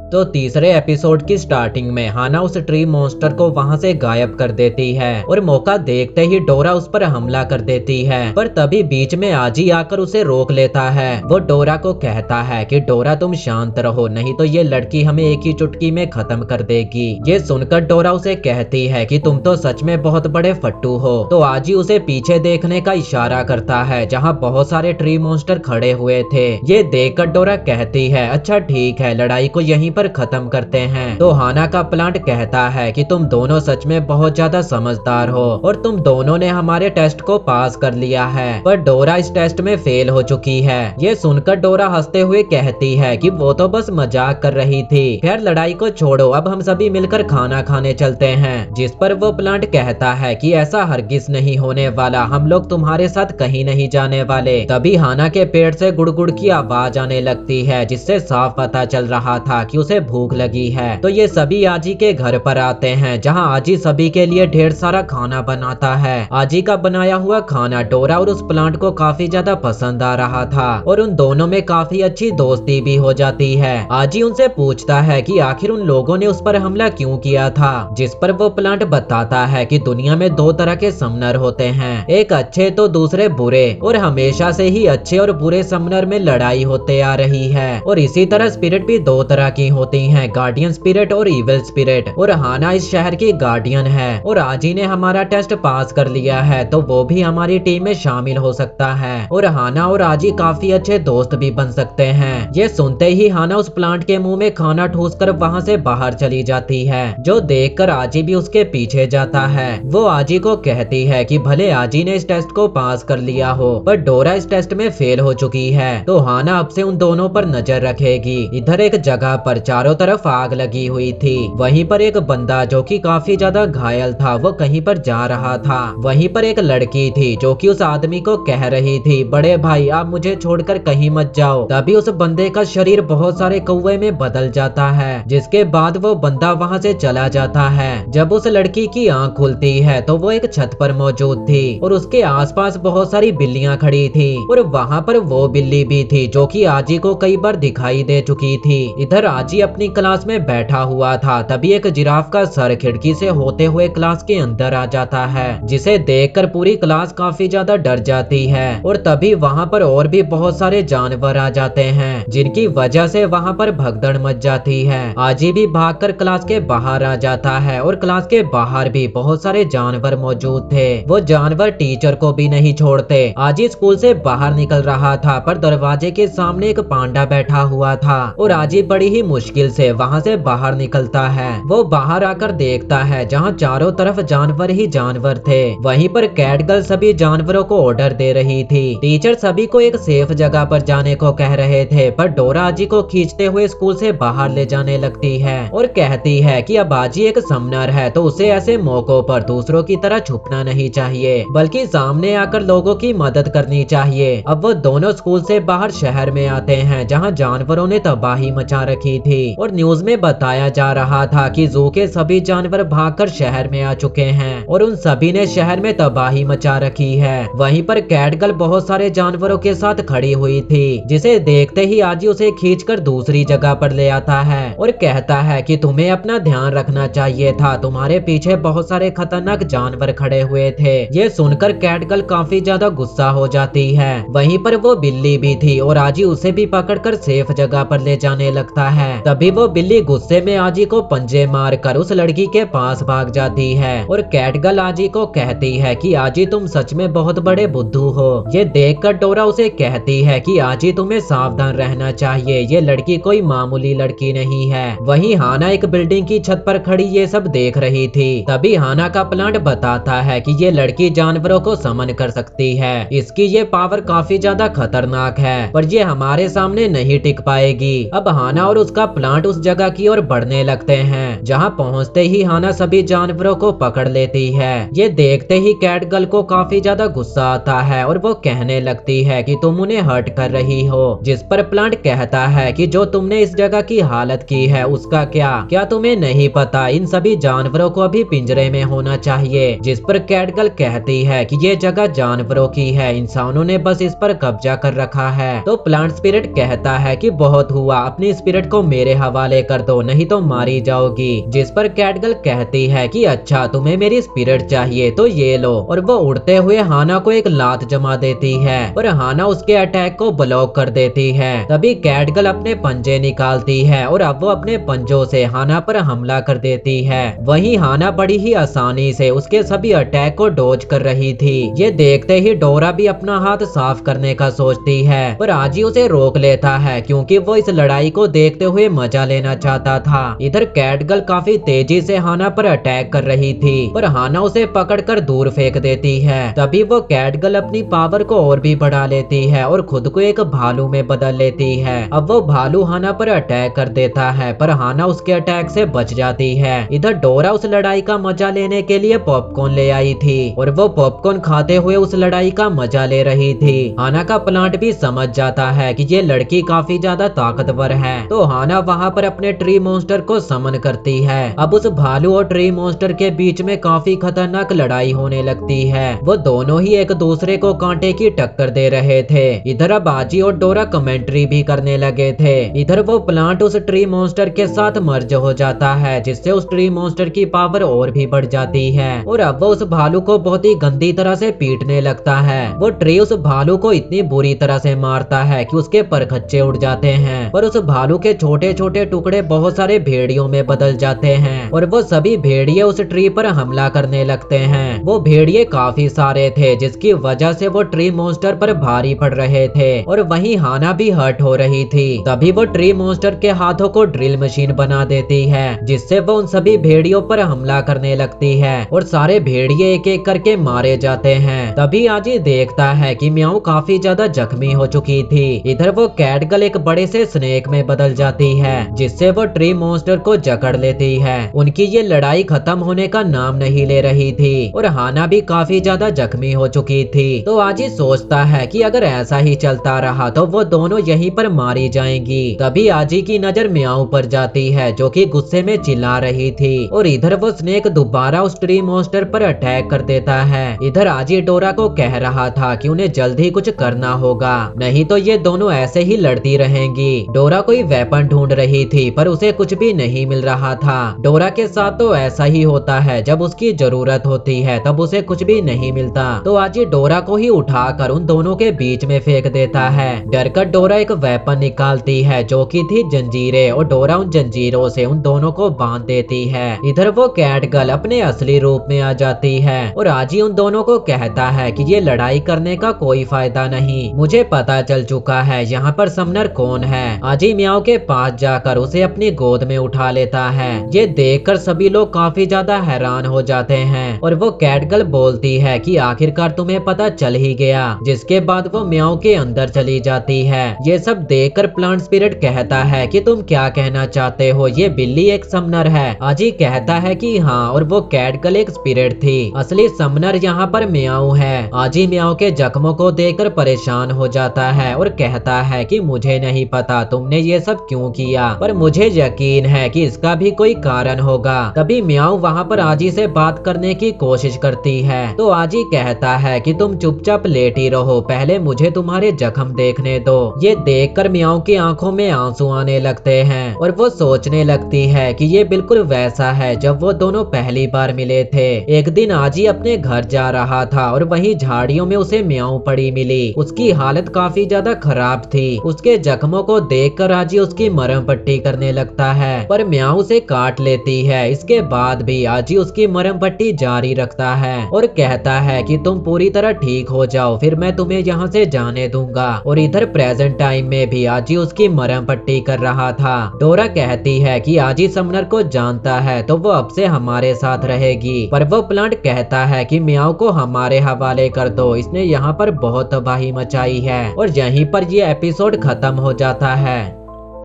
तो तीसरे एपिसोड की स्टार्टिंग में हाना उस ट्री मॉन्स्टर को वहां से गायब कर देती है और मौका देखते ही डोरा उस पर हमला कर देती है। पर तभी बीच में आजी आकर उसे रोक लेता है। वो डोरा को कहता है कि डोरा तुम शांत रहो, नहीं तो ये लड़की हमें एक ही चुटकी में खत्म कर देगी। ये सुनकर डोरा उसे कहती है कि तुम तो सच में बहुत बड़े फट्टू हो। तो आजी उसे पीछे देखने का इशारा करता है जहाँ बहुत सारे ट्री मॉन्स्टर खड़े हुए थे। ये देखकर डोरा कहती है अच्छा ठीक है, लड़ाई को यहीं पर खत्म करते हैं। तो हाना का प्लांट कहता है कि तुम दोनों सच में बहुत ज्यादा समझदार हो और तुम दोनों ने हमारे टेस्ट को पास कर लिया है, पर डोरा इस टेस्ट में फेल हो चुकी है। ये सुनकर डोरा हंसते हुए कहती है कि वो तो बस मजाक कर रही थी। खैर लड़ाई को छोड़ो, अब हम सभी मिलकर खाना खाने चलते हैं। जिस पर वो प्लांट कहता है कि ऐसा हरगिज नहीं होने वाला, हम लोग तुम्हारे साथ कहीं नहीं जाने वाले। तभी हाना के पेट से गुड़गुड़ की आवाज आने लगती है, जिससे साफ पता चल रहा था कि उसे भूख लगी है। तो ये सभी आजी के घर पर आते हैं, जहाँ आजी सभी के लिए ढेर सारा खाना बनाता है। आजी का बनाया हुआ खाना डोरा और उस प्लांट को काफी ज्यादा पसंद आ रहा था और उन दोनों में काफी अच्छी दोस्ती भी हो जाती है। आजी उनसे पूछता है कि आखिर उन लोगों ने उस पर हमला क्यों किया था, जिस पर वो प्लांट बताता है कि दुनिया में दो तरह के समनर होते हैं, एक अच्छे तो दूसरे बुरे, और हमेशा से ही अच्छे और बुरे समनर में लड़ाई होते आ रही है। और इसी तरह स्पिरिट भी दो तरह की होती हैं, गार्डियन स्पिरिट और इविल स्पिरिट। और हाना इस शहर की गार्डियन है और आजी ने हमारा टेस्ट पास कर लिया है, तो वो भी हमारी टीम में शामिल हो सकता है और हाना और आजी काफी अच्छे दोस्त भी बन सकते हैं। ये सुनते ही हाना उस प्लांट के मुंह में खाना ठूसकर वहां से बाहर चली जाती है, जो देखकर आजी भी उसके पीछे जाता है। वो आजी को कहती है कि भले आजी ने इस टेस्ट को पास कर लिया हो, पर डोरा इस टेस्ट में फेल हो चुकी है, तो हाना अब से उन दोनों पर नजर रखेगी। इधर एक जगह पर चारों तरफ आग लगी हुई थी। वहीं पर एक बंदा जो कि काफी ज्यादा घायल था, वो कहीं पर जा रहा था। वहीं पर एक लड़की थी जो कि उस आदमी को कह रही थी बड़े भाई आप मुझे छोड़कर कहीं मत जाओ। तभी उस बंदे का शरीर बहुत सारे कौवे में बदल जाता है, जिसके बाद वो बंदा वहां से चला जाता है। जब उस लड़की की आंख खुलती है तो वो एक छत पर मौजूद थी और उसके आसपास बहुत सारी बिल्लियां खड़ी थी और वहां पर वो बिल्ली भी थी जो कि आजी को कई बार दिखाई दे चुकी थी। इधर आजी अपनी क्लास में बैठा हुआ था, तभी एक जिराफ का सर खिड़की से होते हुए क्लास के अंदर आ जाता है, जिसे देखकर पूरी क्लास काफी ज्यादा डर जाती है। और तभी वहां पर और भी बहुत सारे जानवर आ जाते हैं, जिनकी वजह से वहां पर भगदड़ मच जाती है। आजी भी भागकर क्लास के बाहर आ जाता है और क्लास के बाहर भी बहुत सारे जानवर मौजूद थे। वो जानवर टीचर को भी नहीं छोड़ते। आजी स्कूल से बाहर निकल रहा था, पर दरवाजे के सामने एक पांडा बैठा हुआ था और आजी बड़ी ही मुश्किल से वहां से बाहर निकलता है। वो बाहर आकर देखता है जहाँ चारों तरफ जानवर ही जानवर थे। वहीं पर कैटगर्ल सभी जानवरों को ऑर्डर दे रही थी। टीचर सभी को एक सेफ जगह पर जाने को कह रहे थे, पर डोरा आजी को खींचते हुए स्कूल से बाहर ले जाने लगती है और कहती है कि अब आजी एक समनर है, तो उसे ऐसे मौकों पर दूसरों की तरह छुपना नहीं चाहिए, बल्कि सामने आकर लोगों की मदद करनी चाहिए। अब वो दोनों स्कूल से बाहर शहर में आते हैं, जहाँ जानवरों ने तबाही मचा रखी थी और न्यूज में बताया जा रहा था कि जू के सभी जानवर भागकर शहर में आ चुके हैं और उन सभी ने शहर में तबाही मचा रखी है। वहीं पर कैटगर्ल बहुत सारे जानवरों के साथ खड़ी हुई थी, जिसे देखते ही आजी उसे खींचकर दूसरी जगह पर ले आता है और कहता है कि तुम्हें अपना ध्यान रखना चाहिए था, तुम्हारे पीछे बहुत सारे खतरनाक जानवर खड़े हुए थे। ये सुनकर कैटगर्ल काफी ज्यादा गुस्सा हो जाती है। वहीं पर वो बिल्ली भी थी और आजी उसे भी पकड़कर सेफ जगह पर ले जाने लगता है। तभी वो बिल्ली गुस्से में आजी को पंजे मारकर उस लड़की के पास भाग जाती है और कैटगर्ल आजी को कहती है कि आजी तुम सच में बहुत बड़े बुद्धू हो। ये देखकर डोरा उसे कहती है कि आजी तुम्हें सावधान रहना चाहिए, ये लड़की कोई मामूली लड़की नहीं है। वहीं हाना एक बिल्डिंग की छत पर खड़ी ये सब देख रही थी। तभी हाना का प्लांट बताता है कि ये लड़की जानवरों को समन कर सकती है, इसकी ये पावर काफी ज्यादा खतरनाक है, पर ये हमारे सामने नहीं टिक पाएगी। अब हाना और उसका प्लांट उस जगह की ओर बढ़ने लगते हैं, जहाँ पहुँचते ही हाना सभी जानवरों को पकड़ लेती है। ये देखते ही कैटगर्ल को काफी ज्यादा गुस्सा आता है और वो कहने लगती है कि तुम उन्हें हर्ट कर रही हो, जिस पर प्लांट कहता है कि जो तुमने इस जगह की हालत की है उसका क्या तुम्हें नहीं पता, इन सभी जानवरों को अभी पिंजरे में होना चाहिए। जिस पर कैटगर्ल कहती है कि ये जगह जानवरों की है, इंसानों ने बस इस पर कब्जा कर रखा है। तो प्लांट स्पिरिट कहता है कि बहुत हुआ, अपनी स्पिरिट को मेरे हवाले कर दो, नहीं तो मारी जाओगी। जिस पर कैटगर्ल कहती है कि अच्छा तुम्हें मेरी स्पिरिट चाहिए तो ये लो, और वो उड़ते हुए हाना को एक लात जमा देती है और हाना उसके अटैक को ब्लॉक कर देती है। तभी कैटगर्ल अपने पंजे निकालती है और अब वो अपने पंजों से हाना पर हमला कर देती है। वहीं हाना बड़ी ही आसानी से उसके सभी अटैक को डॉज कर रही थी। ये देखते ही डोरा भी अपना हाथ साफ करने का सोचती है, पर आजी उसे रोक लेता है क्योंकि वो इस लड़ाई को देखते हुए मजा लेना चाहता था। इधर कैटगर्ल काफी तेजी से हाना पर अटैक कर रही थी, पर हाना उसे पकड़कर दूर फेंक देती है। तभी वो कैटगर्ल अपनी पावर को और भी बढ़ा लेती है और खुद को एक भालू में बदल लेती है। अब वो भालू हाना पर अटैक कर देता है, पर हाना उसके अटैक से बच जाती है। इधर डोरा उस लड़ाई का मजा लेने के लिए पॉपकॉर्न ले आई थी और वो पॉपकॉर्न खाते हुए उस लड़ाई का मजा ले रही थी। हाना का प्लांट भी समझ जाता है कि ये लड़की काफी ज्यादा ताकतवर है, तो हाना वहाँ पर अपने ट्री मॉन्स्टर को समन करती है। अब उस भालू और ट्री मॉन्स्टर के बीच में काफी खतरनाक लड़ाई होने लगती है। वो दोनों ही एक दूसरे को कांटे की टक्कर दे रहे थे। इधर अब आजी और डोरा कमेंट्री भी करने लगे थे। इधर वो प्लांट उस ट्री मॉन्स्टर के साथ मर्ज हो जाता है, जिससे उस ट्री मॉन्स्टर की पावर और भी बढ़ जाती है और अब वो उस भालू को बहुत ही गंदी तरह से पीटने लगता है। वो ट्री उस भालू को इतनी बुरी तरह से मारता है कि उसके परखच्चे उड़ जाते हैं, पर उस भालू के छोटे छोटे टुकड़े बहुत सारे भेड़ियों में बदल जाते हैं और वो सभी भेड़िए उस ट्री पर हमला करने लगते हैं। वो भेड़िए काफी सारे थे, जिसकी वजह से वो ट्री मॉन्स्टर पर भारी पड़ रहे थे और वहीं हाना भी हर्ट हो रही थी। तभी वो ट्री मॉन्स्टर के हाथों को ड्रिल मशीन बना देती है, जिससे वो उन सभी भेड़ियों पर हमला करने लगती है और सारे भेड़िए एक एक करके मारे जाते हैं। तभी आजी देखता है कि म्याऊ काफी ज्यादा जख्मी हो चुकी थी। इधर वो कैटगर्ल एक बड़े से स्नेक में बदल जाती है, जिससे वो ट्री मॉन्स्टर को जकड़ लेती है। उनकी ये लड़ाई खत्म होने का नाम नहीं ले रही थी और हाना भी काफी ज्यादा जख्मी हो चुकी थी। तो आजी सोचता है कि अगर ऐसा ही चलता रहा तो वो दोनों यहीं पर मारी जाएंगी। तभी आजी की नजर म्याऊ पर जाती है, जो कि गुस्से में चिल्ला रही थी, और इधर वो स्नेक दोबारा उस ट्री मॉन्स्टर पर अटैक कर देता है। इधर आजी डोरा को कह रहा था कि उन्हें जल्दी कुछ करना होगा, नहीं तो ये दोनों ऐसे ही लड़ती रहेंगी। डोरा कोई वेपन ढूंढ रही थी, पर उसे कुछ भी नहीं मिल रहा था। डोरा के साथ तो ऐसा ही होता है, जब उसकी जरूरत होती है तब उसे कुछ भी नहीं मिलता। तो आजी डोरा को ही उठाकर उन दोनों के बीच में फेंक देता है। डरकर डोरा एक वेपन निकालती है, जो कि थी जंजीरें, और डोरा उन जंजीरों से उन दोनों को बांध देती है। इधर वो कैटगर्ल अपने असली रूप में आ जाती है और आजी उन दोनों को कहता है कि ये लड़ाई करने का कोई फायदा नहीं, मुझे पता चल चुका है यहाँ पर समनर कौन है। आजी म्याऊ के पास जाकर उसे अपनी गोद में उठा लेता है। ये देखकर सभी लोग काफी ज्यादा हैरान हो जाते हैं और वो कैटगर्ल बोलती है कि आखिरकार तुम्हें पता चल ही गया, जिसके बाद वो म्याऊ के अंदर चली जाती है। ये सब देखकर प्लांट स्पिरिट कहता है कि तुम क्या कहना चाहते हो, ये बिल्ली एक समनर है। आजी कहता है कि हाँ, और वो कैटगर्ल एक स्पिरिट थी, असली समनर यहाँ पर म्याऊ है। आजी म्याऊ के जख्मों को देखकर परेशान हो जाता है और कहता है कि मुझे नहीं पता तुमने ये सब क्यों किया, पर मुझे यकीन है कि इसका भी कोई कारण होगा। तभी म्याऊ वहाँ पर आजी से बात करने की कोशिश करती है, तो आजी कहता है कि तुम चुपचाप लेटी रहो, पहले मुझे तुम्हारे जख्म देखने दो। ये देखकर म्याऊ की आंखों में आंसू आने लगते हैं और वो सोचने लगती है कि ये बिल्कुल वैसा है जब वो दोनों पहली बार मिले थे। एक दिन आजी अपने घर जा रहा था और वहीं झाड़ियों में उसे म्याऊ पड़ी मिली। उसकी हालत काफी ज्यादा खराब थी। उसके जख्मों को देखकर आजी उसकी मरहम पट्टी करने लगता है, पर म्याऊ उसे काट लेती है। इसके बाद भी आजी उसकी मरहम पट्टी जारी रखता है और कहता है कि तुम पूरी तरह ठीक हो जाओ, फिर मैं तुम्हें यहाँ से जाने दूंगा। और इधर प्रेजेंट टाइम में भी आजी उसकी मरहम पट्टी कर रहा था। डोरा कहती है कि आजी समनर को जानता है तो वो अब से हमारे साथ रहेगी, पर वो प्लांट कहता है कि म्याऊ को हमारे हवाले कर दो, इसने यहाँ पर बहुत तबाही मचाई है। और यहीं पर ये एपिसोड खत्म हो जाता है।